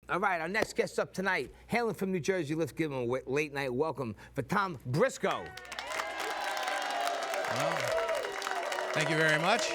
All right, our next guest up tonight, hailing from New Jersey, let's give him a late night welcome for Tom Briscoe. Well, thank you very much.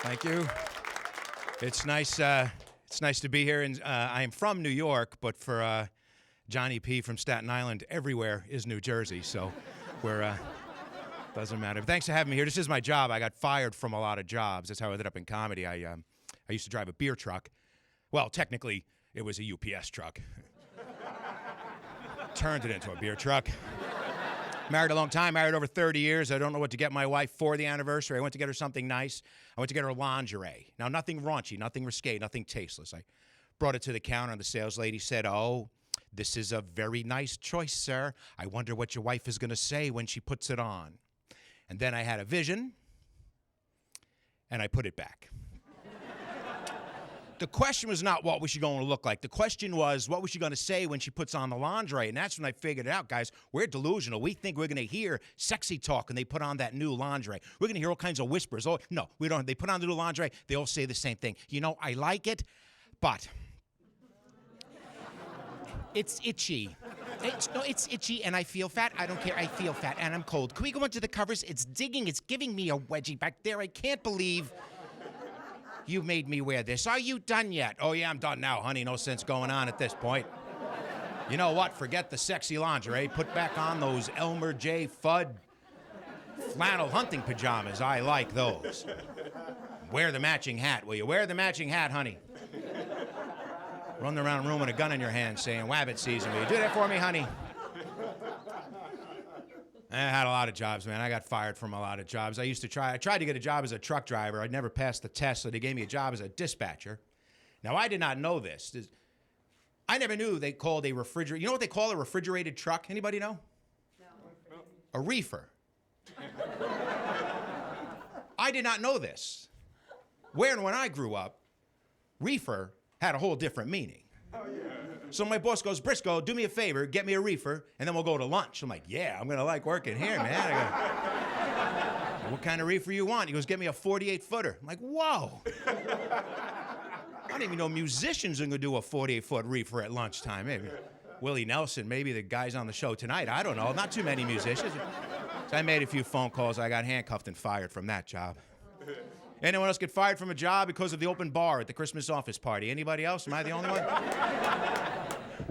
Thank you. It's nice to be here. And I am from New York, but for Johnny P. from Staten Island, everywhere is New Jersey. So we're doesn't matter. But thanks for having me here. This is my job. I got fired from a lot of jobs. That's how I ended up in comedy. I used to drive a beer truck. Well, technically, it was a UPS truck. Turned it into a beer truck. Married a long time, married over 30 years. I don't know what to get my wife for the anniversary. I went to get her something nice. I went to get her lingerie. Now, nothing raunchy, nothing risque, nothing tasteless. I brought it to the counter, and the sales lady said, "Oh, this is a very nice choice, sir. I wonder what your wife is going to say when she puts it on." And then I had a vision, and I put it back. The question was not what was she going to look like. The question was, what was she going to say when she puts on the lingerie? And that's when I figured it out, guys. We're delusional. We think we're going to hear sexy talk when they put on that new lingerie. We're going to hear all kinds of whispers. Oh, no, we don't. They put on the new lingerie. They all say the same thing. You know, I like it, but it's itchy. It's itchy, and I feel fat. I don't care. I feel fat, and I'm cold. Can we go into the covers? It's digging. It's giving me a wedgie back there. I can't believe you made me wear this. Are you done yet? Oh, yeah, I'm done now, honey. No sense going on at this point. You know what? Forget the sexy lingerie. Put back on those Elmer J. Fudd flannel hunting pajamas. I like those. Wear the matching hat. Will you wear the matching hat, honey? Run around the room with a gun in your hand saying, "Wabbit season. Will you do that for me, honey?" I had a lot of jobs, man. I got fired from a lot of jobs. I tried to get a job as a truck driver. I never passed the test, so they gave me a job as a dispatcher. Now, I did not know this. I never knew they called a refrigerator. You know what they call a refrigerated truck? Anybody know? No. A reefer. I did not know this. When I grew up, reefer had a whole different meaning. Oh, yeah. So my boss goes, "Briscoe, do me a favor, get me a reefer, and then we'll go to lunch." I'm like, "Yeah, I'm going to like working here, man." "What kind of reefer you want?" He goes, "Get me a 48-footer. I'm like, "Whoa." I don't even know musicians are going to do a 48-foot reefer at lunchtime. Maybe Willie Nelson, maybe the guys on the show tonight. I don't know. Not too many musicians. So I made a few phone calls. I got handcuffed and fired from that job. Anyone else get fired from a job because of the open bar at the Christmas office party? Anybody else? Am I the only one?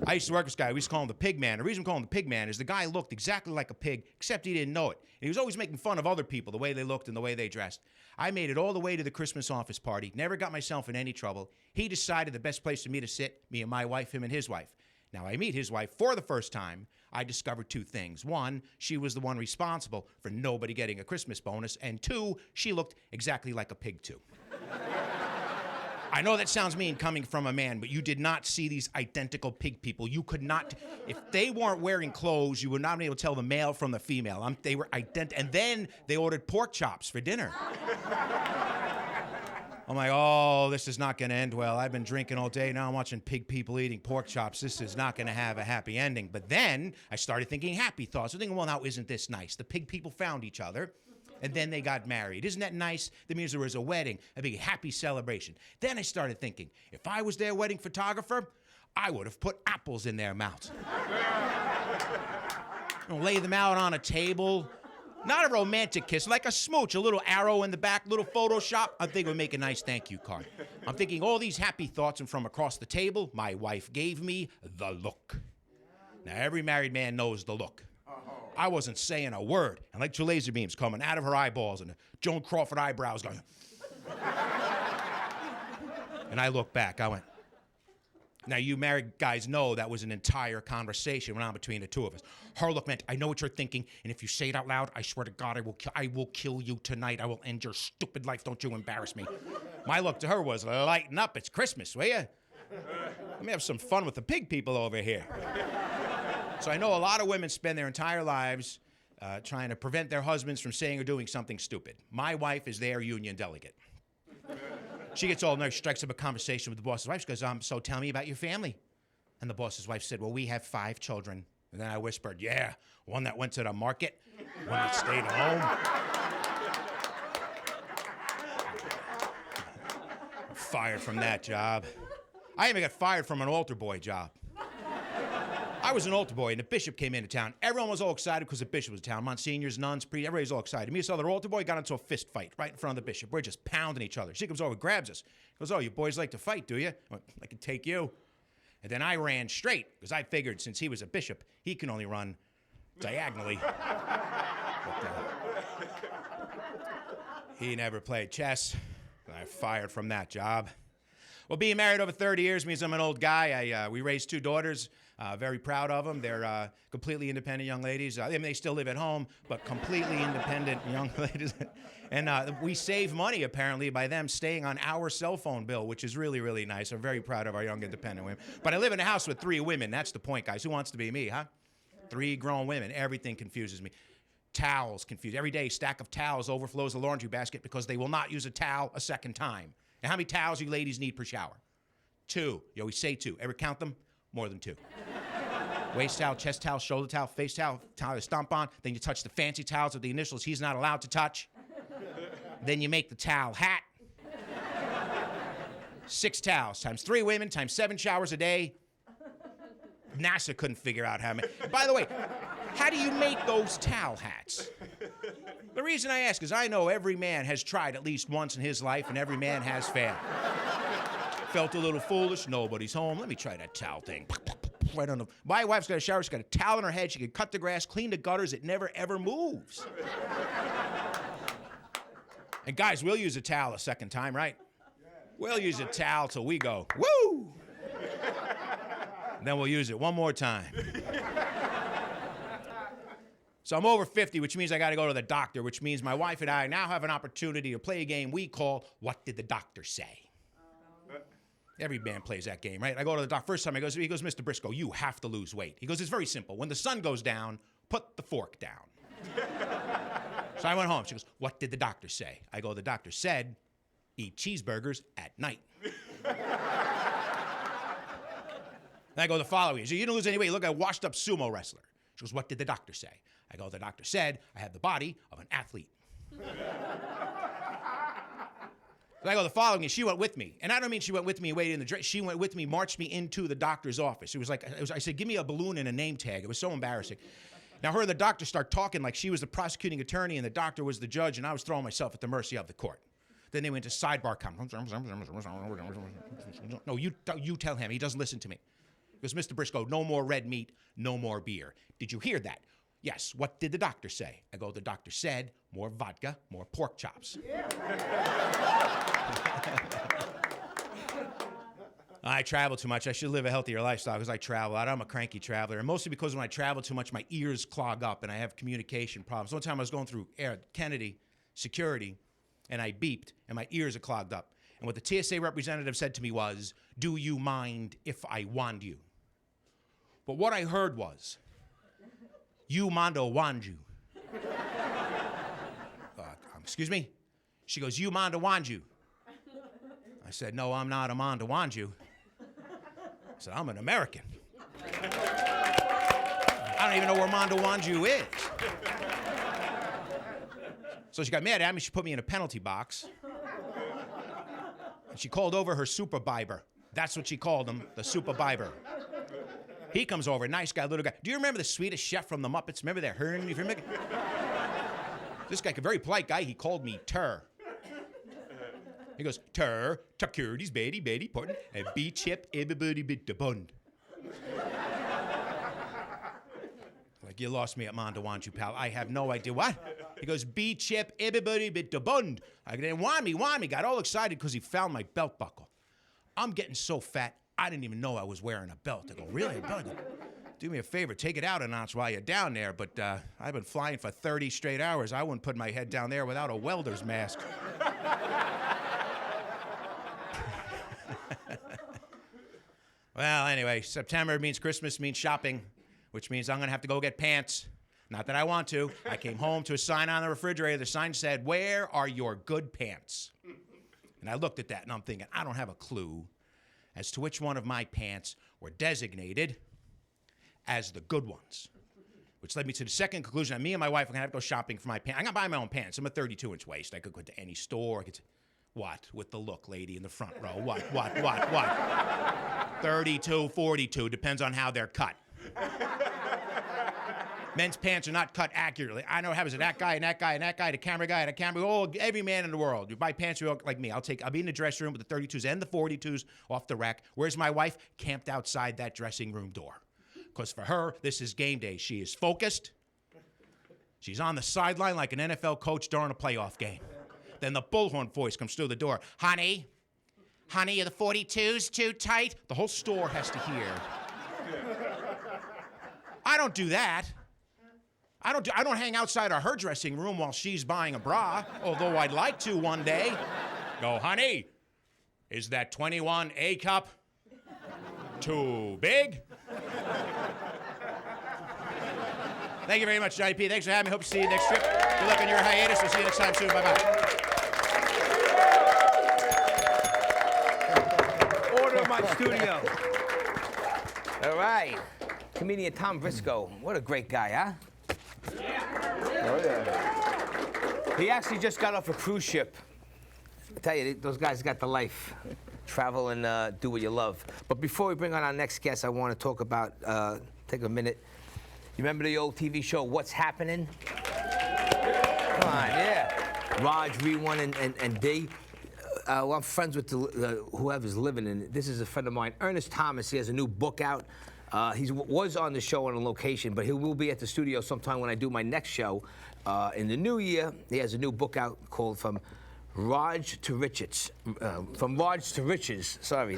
I used to work with this guy. We used to call him the pig man. The reason we call him the pig man is the guy looked exactly like a pig, except he didn't know it. And he was always making fun of other people, the way they looked and the way they dressed. I made it all the way to the Christmas office party, never got myself in any trouble. He decided the best place for me to sit, me and my wife, him and his wife. Now, I meet his wife for the first time. I discovered two things. One, she was the one responsible for nobody getting a Christmas bonus. And two, she looked exactly like a pig, too. I know that sounds mean coming from a man, but you did not see these identical pig people. You could not, if they weren't wearing clothes, you would not be able to tell the male from the female. They were identical. And then they ordered pork chops for dinner. I'm like, "Oh, this is not going to end well. I've been drinking all day. Now I'm watching pig people eating pork chops. This is not going to have a happy ending." But then I started thinking happy thoughts. I'm thinking, well, now isn't this nice? The pig people found each other, and then they got married. Isn't that nice? That means there was a wedding, a big happy celebration. Then I started thinking, if I was their wedding photographer, I would have put apples in their mouths. Lay them out on a table. Not a romantic kiss, like a smooch, a little arrow in the back, little Photoshop. I'm thinking we'll make a nice thank you card. I'm thinking all these happy thoughts, and from across the table, my wife gave me the look. Now, every married man knows the look. I wasn't saying a word, and like two laser beams coming out of her eyeballs and the Joan Crawford eyebrows going. And I looked back. I went, now, you married guys know that was an entire conversation went on between the two of us. Her look meant, "I know what you're thinking, and if you say it out loud, I swear to God, I will kill you tonight. I will end your stupid life. Don't you embarrass me." My look to her was, "Lighten up. It's Christmas, will you? Let me have some fun with the pig people over here." So I know a lot of women spend their entire lives trying to prevent their husbands from saying or doing something stupid. My wife is their union delegate. She gets all nervous, strikes up a conversation with the boss's wife. She goes, "So tell me about your family." And the boss's wife said, "Well, we have 5 children. And then I whispered, "Yeah, one that went to the market, one that stayed home." Fired from that job. I even got fired from an altar boy job. I was an altar boy, and the bishop came into town. Everyone was all excited because the bishop was in town. Monsignors, nuns, priests, everybody's all excited. Me and this other altar boy got into a fist fight right in front of the bishop. We're just pounding each other. She comes over, grabs us. Goes, "Oh, you boys like to fight, do you?" I went, "I can take you." And then I ran straight, because I figured since he was a bishop, he can only run diagonally. He never played chess. I fired from that job. Well, being married over 30 years means I'm an old guy. We raised 2 daughters. Very proud of them. They're completely independent young ladies. I mean, they still live at home, but completely independent young ladies. And we save money, apparently, by them staying on our cell phone bill, which is really, really nice. I'm very proud of our young independent women. But I live in a house with 3 women. That's the point, guys. Who wants to be me, huh? 3 grown women. Everything confuses me. Towels confuse. Every day, stack of towels overflows the laundry basket because they will not use a towel a second time. Now, how many towels you ladies need per shower? 2. You always say 2. Ever count them? More than 2. Waist towel, chest towel, shoulder towel, face towel, towel to stomp on. Then you touch the fancy towels with the initials he's not allowed to touch. Then you make the towel hat. 6 towels times 3 women times 7 showers a day. NASA couldn't figure out how many. By the way, how do you make those towel hats? The reason I ask is I know every man has tried at least once in his life, and every man has failed. Felt a little foolish. Nobody's home. Let me try that towel thing. Right on the. My wife's got a shower. She's got a towel in her head. She can cut the grass, clean the gutters. It never ever moves. And guys, we'll use a towel a second time, right? We'll use a towel till we go, woo! And then we'll use it one more time. So I'm over 50, which means I got to go to the doctor, which means my wife and I now have an opportunity to play a game we call What Did the Doctor Say? Every man plays that game, right? I go to the doctor. First time he goes, "Mr. Briscoe, you have to lose weight." He goes, "It's very simple. When the sun goes down, put the fork down." So I went home. She goes, "What did the doctor say?" I go, "The doctor said, eat cheeseburgers at night." Then I go the following year. So you didn't lose any weight. You look like a washed up sumo wrestler. She goes, "What did the doctor say?" I go, "The doctor said I have the body of an athlete." Then I go the following year. She went with me. And I don't mean she went with me and waited in the dress. She went with me, marched me into the doctor's office. I said, "Give me a balloon and a name tag." It was so embarrassing. Now her and the doctor start talking like she was the prosecuting attorney and the doctor was the judge, and I was throwing myself at the mercy of the court. Then they went to sidebar comment. "No, you tell him. He doesn't listen to me." He goes, "Mr. Briscoe, no more red meat, no more beer. Did you hear that?" "Yes." "What did the doctor say?" I go, "The doctor said more vodka, more pork chops." I travel too much. I should live a healthier lifestyle because I travel a lot. I'm a cranky traveler, and mostly because when I travel too much, my ears clog up and I have communication problems. One time I was going through Kennedy security, and I beeped, and my ears are clogged up. And what the TSA representative said to me was, "Do you mind if I wand you?" But what I heard was, "You mando wand you." Excuse me? She goes, "You mando wand you." I said, "No, I'm not a mando wand you." I said, "I'm an American." I don't even know where Mondo Wanju is. So she got mad at me. She put me in a penalty box. And she called over her super biber. That's what she called him, the super biber. He comes over, nice guy, little guy. Do you remember the Swedish chef from the Muppets? Remember that Hearn? This guy, a very polite guy, he called me Tur. He goes, "Tur, Turkurdi's Betty, Betty, Porton, and B-chip, everybody bit the bun." Like, you lost me at Mondo Wanju, pal. I have no idea. What? He goes, "B-chip, everybody bit the bun." I go, want me. Got all excited because he found my belt buckle. I'm getting so fat, I didn't even know I was wearing a belt. I go, "Really, a belt? Do me a favor, take it out a notch while you're down there." But I've been flying for 30 straight hours. I wouldn't put my head down there without a welder's mask. Well, anyway, September means Christmas, means shopping, which means I'm going to have to go get pants. Not that I want to. I came home to a sign on the refrigerator. The sign said, "Where are your good pants?" And I looked at that, and I'm thinking, I don't have a clue as to which one of my pants were designated as the good ones. Which led me to the second conclusion. Me and my wife are going to have to go shopping for my pants. I'm going to buy my own pants. I'm a 32-inch waist. I could go to any store. What? With the look, lady in the front row. What? 32, 42, depends on how they're cut. Men's pants are not cut accurately. I know what happens to that guy and that guy and that guy, the camera guy and the camera. Oh, every man in the world. You buy pants you look like me. I'll be in the dressing room with the 32s and the 42s off the rack. Where's my wife? Camped outside that dressing room door. Because for her, this is game day. She is focused. She's on the sideline like an NFL coach during a playoff game. Then the bullhorn voice comes through the door. Honey, are the 42s too tight? The whole store has to hear. I don't do that. I don't hang outside of her dressing room while she's buying a bra, although I'd like to one day. Go, honey, is that 21 A cup too big? Thank you very much, Johnny P. Thanks for having me. Hope to see you next trip. Good luck on your hiatus. We'll see you next time soon. Bye-bye. Order of my studio. All right. Comedian Tom Briscoe. What a great guy, huh? Oh, yeah. He actually just got off a cruise ship. I tell you, those guys got the life. Travel and do what you love. But before we bring on our next guest, I want to talk about, take a minute. You remember the old TV show, What's Happening? Come on, yeah. Raj, Rewan, and D. Well, I'm friends with whoever's living in it. This is a friend of mine, Ernest Thomas. He has a new book out. He was on the show on a location, but he will be at the studio sometime when I do my next show. In the new year, he has a new book out called From Raj to Riches. Sorry,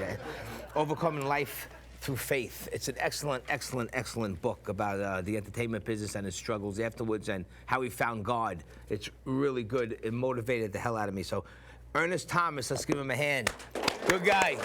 Overcoming Life Through Faith. It's an excellent book about the entertainment business and his struggles afterwards and how he found God. It's really good. It motivated the hell out of me. So, Ernest Thomas, let's give him a hand. Good guy.